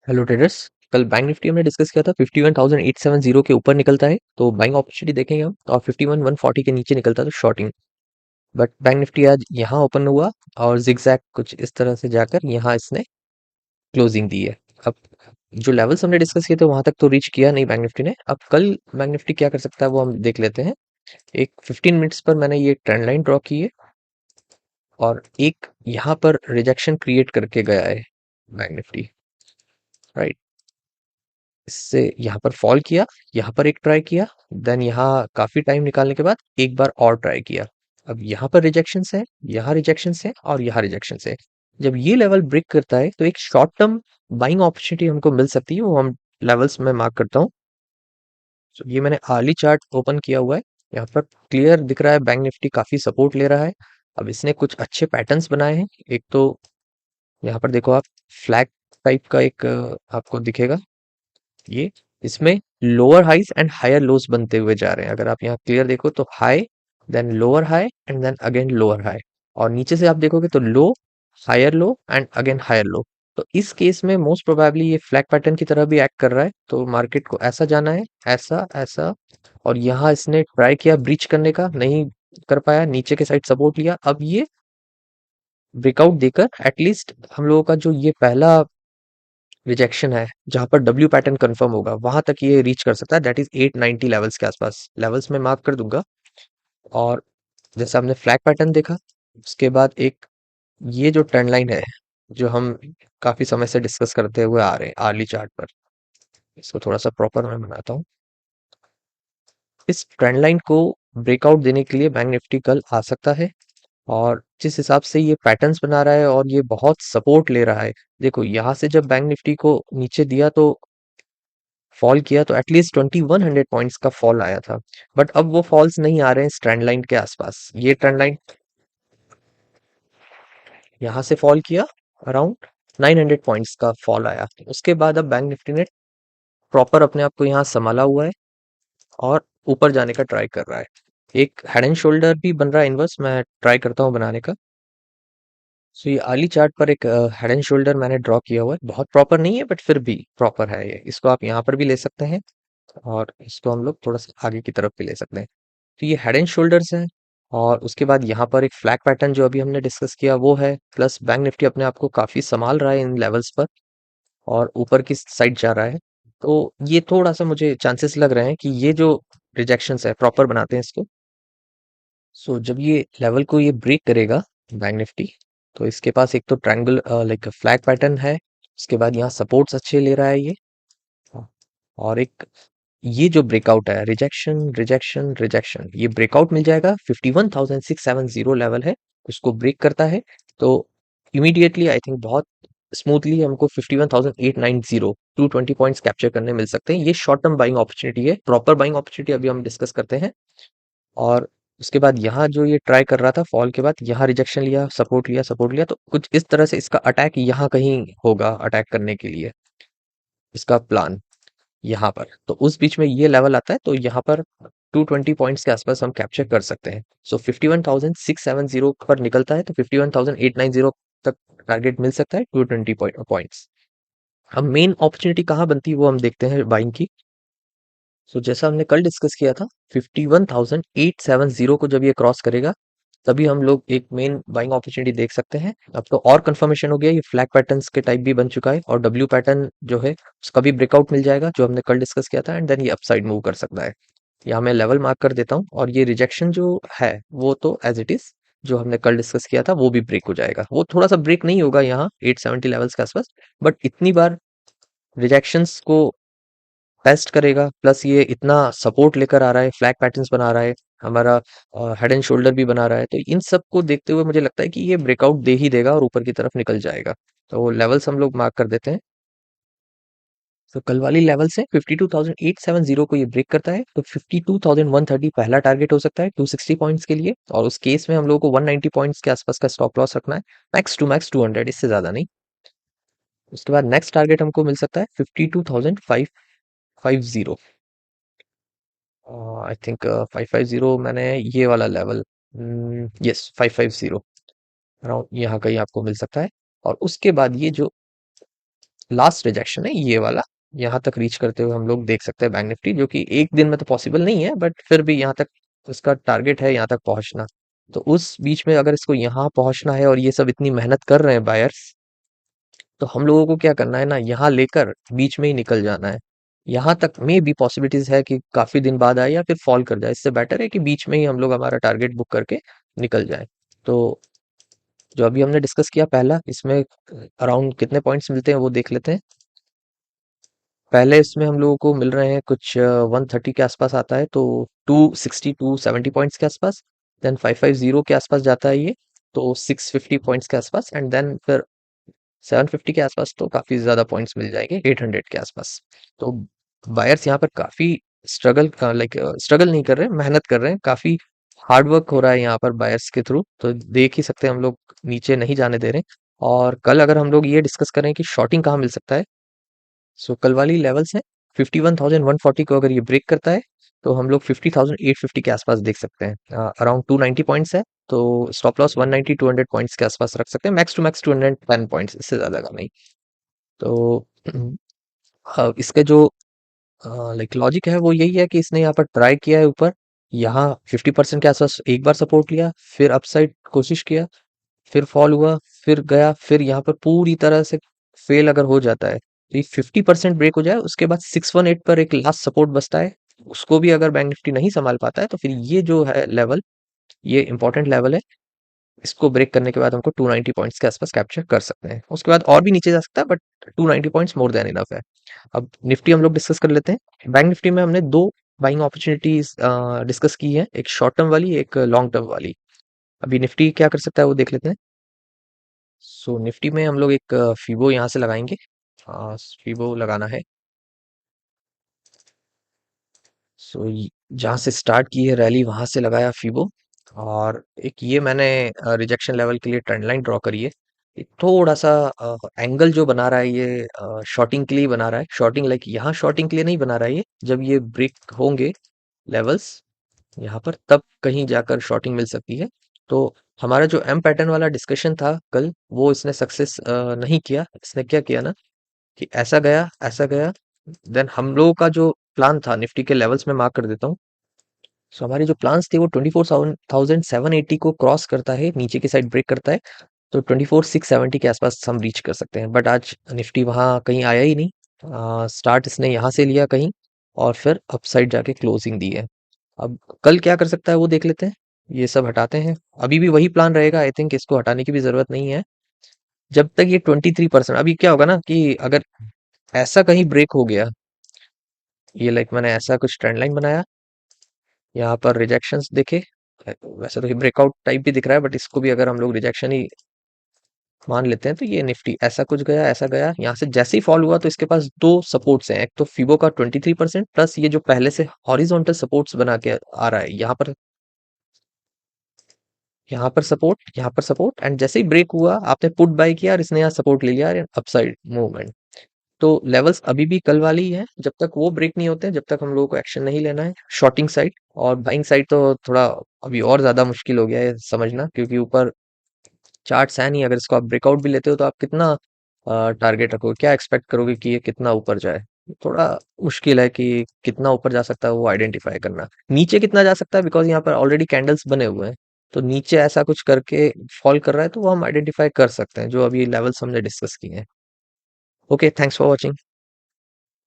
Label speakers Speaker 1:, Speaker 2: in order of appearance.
Speaker 1: Hello traders. कल bank Nifty हमने discuss किया था 51,870 के ऊपर निकलता है तो बाइंग अपॉर्चुनिटी देखेंगे हम, और 51,140 के नीचे निकलता है तो शॉर्टिंग। बट बैंक निफ्टी आज यहाँ ओपन हुआ और जिगजैग कुछ इस तरह से जाकर यहाँ इसने क्लोजिंग दी है। अब जो लेवल्स हमने डिस्कस किए थे वहां तक तो रीच किया नहीं बैंक निफ्टी ने। अब कल बैंक निफ्टी क्या कर सकता है वो हम देख लेते हैं। एक 15 मिनट्स पर मैंने ये ट्रेंड लाइन ड्रॉ की है और एक यहाँ पर रिजेक्शन क्रिएट करके गया है बैंक निफ्टी, राइट। इससे यहाँ पर फॉल किया, यहाँ पर एक ट्राई किया, देन यहाँ काफी टाइम निकालने के बाद एक बार और ट्राई किया। अब यहाँ पर रिजेक्शंस है, यहाँ रिजेक्शंस है और यहाँ रिजेक्शंस है। जब ये लेवल ब्रेक करता है तो एक शॉर्ट टर्म बाइंग अपॉर्चुनिटी हमको मिल सकती है, वो हम लेवल्स में मार्क करता हूँ। तो ये मैंने आर्ली चार्ट ओपन किया हुआ है। यहाँ पर क्लियर दिख रहा है बैंक निफ्टी काफी सपोर्ट ले रहा है। अब इसने कुछ अच्छे पैटर्न्स बनाए हैं। एक तो यहाँ पर देखो आप, फ्लैग टाइप का एक आपको दिखेगा ये। इसमें lower highs and higher lows बनते हुए जा रहे हैं। अगर आप यहाँ क्लियर देखो तो high, then lower high and then again lower high, और नीचे से आप देखोगे तो low, higher low and again higher low. तो इस केस में मोस्ट प्रोबेबली ये फ्लैग पैटर्न की तरह भी एक्ट कर रहा है, तो मार्केट को ऐसा जाना है, ऐसा ऐसा। और यहाँ इसने ट्राई किया ब्रीच करने का, नहीं कर पाया, नीचे के साइड सपोर्ट लिया। अब ये ब्रेकआउट देकर एटलीस्ट हम लोगों का जो ये पहला रिजेक्शन है जहां पर डब्ल्यू पैटर्न कंफर्म होगा वहां तक ये रीच कर सकता है, दैट इज 890 लेवल्स के आसपास। लेवल्स में मार्क कर दूंगा। और जैसे हमने फ्लैग पैटर्न देखा, उसके बाद एक ये जो ट्रेंड लाइन है जो हम काफी समय से डिस्कस करते हुए आ रहे हैं आर्ली चार्ट पर, इसको थोड़ा सा प्रॉपर मैं बनाता हूँ। इस ट्रेंड लाइन को ब्रेकआउट देने के लिए बैंक निफ्टी कल आ सकता है। और जिस हिसाब से ये पैटर्न्स बना रहा है और ये बहुत सपोर्ट ले रहा है, देखो यहाँ से जब बैंक निफ्टी को नीचे दिया तो फॉल किया तो एटलीस्ट 2100 पॉइंट्स का फॉल आया था। बट अब वो फॉल्स नहीं आ रहे हैं इस ट्रेंड लाइन के आसपास। ये ट्रेंड लाइन यहाँ से फॉल किया, अराउंड 900 पॉइंट्स का फॉल आया। उसके बाद अब बैंक निफ्टी ने प्रॉपर अपने आप को यहाँ संभाला हुआ है और ऊपर जाने का ट्राई कर रहा है। एक हेड एंड शोल्डर भी बन रहा है इनवर्स, मैं ट्राई करता हूँ बनाने का। सो ये आर्ली चार्ट पर एक हेड एंड शोल्डर मैंने ड्रॉ किया हुआ है, बहुत प्रॉपर नहीं है बट फिर भी प्रॉपर है ये। इसको आप यहाँ पर भी ले सकते हैं और इसको हम लोग थोड़ा सा आगे की तरफ भी ले सकते हैं। तो ये हेड एंड शोल्डर्स हैं। और उसके बाद यहाँ पर एक फ्लैग पैटर्न जो अभी हमने डिस्कस किया वो है, प्लस बैंक निफ्टी अपने आप को काफी संभाल रहा है इन लेवल्स पर और ऊपर की साइड जा रहा है। तो ये थोड़ा सा मुझे चांसेस लग रहे हैं कि ये जो रिजेक्शंस है प्रॉपर बनाते हैं इसको। सो जब ये लेवल को ये ब्रेक करेगा बैंक निफ्टी, तो इसके पास एक तो ट्रायंगल लाइक फ्लैग पैटर्न है। उसके बाद यहाँ सपोर्ट्स अच्छे ले रहा है ये। और एक ये जो ब्रेकआउट है, रिजेक्शन रिजेक्शन रिजेक्शन, ये ब्रेकआउट मिल जाएगा। 51,670 लेवल है, उसको ब्रेक करता है तो इमीडिएटली आई थिंक बहुत स्मूथली हमको 51,890 220 पॉइंट्स कैप्चर करने मिल सकते हैं। ये शॉर्ट टर्म बाइंग अपॉर्चुनिटी है, प्रॉपर बाइंग अपॉर्चुनिटी अभी हम डिस्कस करते हैं। और उसके बाद यहाँ जो ये ट्राई कर रहा था फॉल के बाद, यहाँ रिजेक्शन लिया, सपोर्ट लिया, सपोर्ट लिया, तो कुछ इस तरह से इसका अटैक यहाँ कहीं होगा, अटैक करने के लिए इसका प्लान यहाँ पर। तो उस बीच में ये लेवल आता है तो यहाँ पर 220 पॉइंट्स के आसपास हम कैप्चर कर सकते हैं। सो 51,670 पर निकलता है तो 51,890 तक टारगेट मिल सकता है, 220 पॉइंट्स। अब मेन अपॉर्चुनिटी कहाँ बनती है वो हम देखते हैं बाइंग की। सो जैसा हमने कल डिस्कस किया था, 51,870 को जब ये क्रॉस करेगा तभी हम लोग एक मेन बाइंग अपॉर्चुनिटी देख सकते हैं। अब तो और कंफर्मेशन हो गया, ये फ्लैग पैटर्न्स के टाइप भी बन चुका है और डब्ल्यू पैटर्न जो है उसका भी ब्रेकआउट मिल जाएगा जो हमने कल डिस्कस किया था, एंड देन ये अपसाइड मूव कर सकता है। यहाँ मैं लेवल मार्क कर देता हूँ और ये रिजेक्शन जो है वो तो एज इट इज जो हमने कल डिस्कस किया था वो भी ब्रेक हो जाएगा। वो थोड़ा सा ब्रेक नहीं होगा यहाँ 870 लेवल्स के आसपास, बट इतनी बार रिजेक्शंस को टेस्ट करेगा, प्लस ये इतना सपोर्ट लेकर आ रहा है, फ्लैग पैटर्न्स बना रहा है, हमारा हेड एंड शोल्डर भी बना रहा है, तो इन सब को देखते हुए मुझे लगता है कि ये ब्रेकआउट दे ही देगा और ऊपर की तरफ निकल जाएगा। तो लेवल्स हम लोग मार्क कर देते हैं। तो कल वाली लेवल्स है 52,870 को ये ब्रेक करता है तो 52,130 पहला टारगेट हो सकता है 260 पॉइंट्स के लिए। और उस केस में हम लोग को 190 पॉइंट्स के आसपास का स्टॉप लॉस रखना है, मैक्स टू मैक्स 200, इससे ज्यादा नहीं। उसके बाद नेक्स्ट टारगेट हमको मिल सकता है 52,550। आई थिंक 550 मैंने ये वाला लेवल, यस 550 अराउंड यहाँ कहीं आपको मिल सकता है। और उसके बाद ये जो लास्ट रिजेक्शन है ये वाला। यहाँ तक रीच करते हुए हम लोग देख सकते हैं बैंक निफ्टी, जो कि एक दिन में तो पॉसिबल नहीं है, बट फिर भी यहाँ तक उसका टारगेट है, यहाँ तक पहुंचना। तो उस बीच में अगर इसको यहाँ पहुंचना है और ये सब इतनी मेहनत कर रहे हैं बायर्स, तो हम लोगों को क्या करना है ना, यहाँ लेकर बीच में ही निकल जाना है। यहाँ तक में भी पॉसिबिलिटीज है कि काफी दिन बाद आए या फिर फॉल कर जाए। इससे बेटर है कि बीच में ही हम लोग हमारा टारगेट बुक करके निकल जाए। तो जो अभी हमने डिस्कस किया पहला, इसमें अराउंड कितने पॉइंट्स मिलते हैं वो देख लेते हैं। पहले इसमें हम लोगों को मिल रहे हैं कुछ 130 के आसपास आता है, तो 260 टू 70 पॉइंट्स के आसपास। देन 550 के आसपास जाता है ये, तो 650 पॉइंट्स के आसपास। एंड देन फिर 750 के आसपास तो काफी ज्यादा पॉइंट्स मिल जाएंगे, 800 के आसपास। तो बायर्स यहाँ पर काफी स्ट्रगल नहीं कर रहे हैं, मेहनत कर रहे हैं, काफी हार्ड वर्क हो रहा है यहाँ पर बायर्स के थ्रू। तो देख ही सकते हैं हम लोग नीचे नहीं जाने दे रहे हैं। और कल अगर हम लोग ये डिस्कस करें कि शॉर्टिंग कहाँ मिल सकता है, सो कल वाली लेवल्स है 51,140 को अगर ये ब्रेक करता है, तो हम लोग 50,850 के आसपास देख सकते हैं। अराउंड 290 पॉइंट्स है, तो स्टॉप लॉस 190 200 पॉइंट्स के आसपास रख सकते हैं। मैक्स टू मैक्स 210 पॉइंट्स, इससे ज्यादा का नहीं। तो इसके जो लॉजिक है वो यही है कि इसने यहाँ पर ट्राई किया है ऊपर, यहाँ 50% के आसपास एक बार सपोर्ट लिया, फिर अपसाइड कोशिश किया, फिर फॉल हुआ, फिर गया, फिर यहाँ पर पूरी तरह से फेल अगर हो जाता है, तो ये 50% ब्रेक हो जाए, उसके बाद 618 पर एक लास्ट सपोर्ट बचता है। उसको भी अगर बैंक निफ्टी नहीं संभाल पाता है, तो फिर ये जो है लेवल, ये इंपॉर्टेंट लेवल है। इसको ब्रेक करने के बाद हमको 290 पॉइंट्स के आसपास कैप्चर कर सकते हैं। उसके बाद और भी नीचे जा सकता है, but 290 points more than enough है। अब निफ्टी हम लोग डिस्कस कर लेते हैं। बैंक निफ्टी में हमने दो बाइंग अपॉर्चुनिटीज डिस्कस की है, एक शॉर्ट टर्म वाली, एक लॉन्ग टर्म वाली। अभी निफ्टी क्या कर सकता है वो देख लेते हैं। सो निफ्टी में हम लोग एक फीबो यहाँ से लगाएंगे। फीबो लगाना है। सो जहाँ से स्टार्ट की है रैली, वहां से लगाया फीबो। और एक ये मैंने रिजेक्शन लेवल के लिए ट्रेंड लाइन ड्रॉ करी है। ये थोड़ा सा एंगल जो बना रहा है ये शॉर्टिंग के लिए बना रहा है। शॉर्टिंग लाइक यहाँ शॉर्टिंग के लिए नहीं बना रहा है ये, जब ये ब्रेक होंगे लेवल्स यहाँ पर, तब कहीं जाकर शॉर्टिंग मिल सकती है। तो हमारा जो एम पैटर्न वाला डिस्कशन था कल, वो इसने सक्सेस नहीं किया। इसने क्या किया ना, कि ऐसा गया, देन हम लोगों का जो प्लान था, निफ्टी के लेवल्स में मार्क कर देता हूँ। सो हमारी जो प्लान्स थे वो 24,780 को क्रॉस करता है, नीचे की साइड ब्रेक करता है, तो 24,670 के आसपास हम रीच कर सकते हैं। बट आज निफ्टी वहां कहीं आया ही नहीं। स्टार्ट इसने यहाँ से लिया कहीं, और फिर अपसाइड जाके क्लोजिंग दी है। अब कल क्या कर सकता है वो देख लेते हैं। ये सब हटाते हैं, अभी भी वही प्लान रहेगा। आई थिंक इसको हटाने की भी जरूरत नहीं है जब तक ये 23%। अभी क्या होगा ना, कि अगर ऐसा कहीं ब्रेक हो गया, ये मैंने ऐसा कुछ ट्रेंड लाइन बनाया, यहाँ पर रिजेक्शंस देखे, वैसे तो ये ब्रेकआउट टाइप भी दिख रहा है, बट इसको भी अगर हम लोग रिजेक्शन ही मान लेते हैं, तो ये निफ्टी ऐसा गया, यहाँ से जैसे ही फॉल हुआ, तो इसके पास दो सपोर्ट्स हैं। एक तो फिबो का 23% प्लस ये जो पहले से हॉरिजॉन्टल सपोर्ट्स बना के आ रहा है, यहाँ पर सपोर्ट, एंड जैसे ही ब्रेक हुआ, आपने पुट बाय किया और इसने यहाँ सपोर्ट ले लिया, अपसाइड मूवमेंट। तो लेवल्स अभी भी कल वाली ही है, जब तक वो ब्रेक नहीं होते, जब तक हम लोगों को एक्शन नहीं लेना है शॉर्टिंग साइड। और बाइंग साइड तो थोड़ा अभी और ज्यादा मुश्किल हो गया है समझना, क्योंकि ऊपर चार्ट्स है नहीं। अगर इसको आप ब्रेकआउट भी लेते हो, तो आप कितना टारगेट रखोगे, क्या एक्सपेक्ट करोगे कि ये कितना ऊपर जाए। थोड़ा मुश्किल है कि कितना ऊपर जा सकता है वो आइडेंटिफाई करना। नीचे कितना जा सकता है, बिकॉज यहाँ पर ऑलरेडी कैंडल्स बने हुए हैं। तो नीचे ऐसा कुछ करके फॉल कर रहा है, तो वो हम आइडेंटिफाई कर सकते हैं, जो अभी लेवल्स हमने डिस्कस किए हैं। Okay, thanks for watching.